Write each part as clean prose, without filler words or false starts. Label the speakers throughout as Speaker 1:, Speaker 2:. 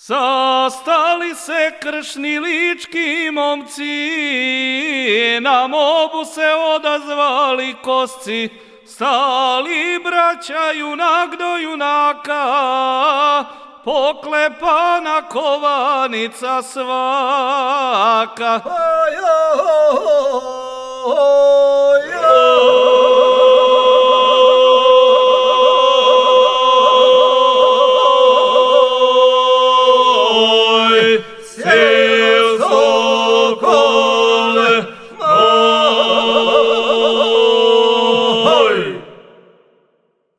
Speaker 1: Sastali se kršni lički momci, na mobu se odazvali kosci, stali braća junak do junaka, poklepana kovanica svaka.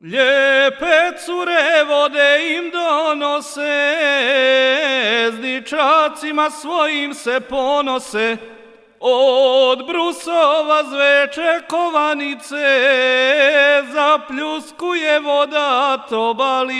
Speaker 1: Lijepe cure vode im donose, s dičacima svojim se ponose, od brusova zveče kovanice, zapljuskuje voda trobalice.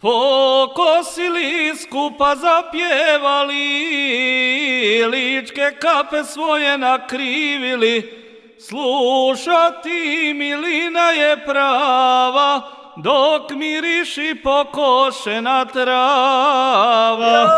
Speaker 1: Pokosili, skupa zapjevali, ličke kape svoje nakrivili, slušati milina je prava, dok miriši pokošena trava.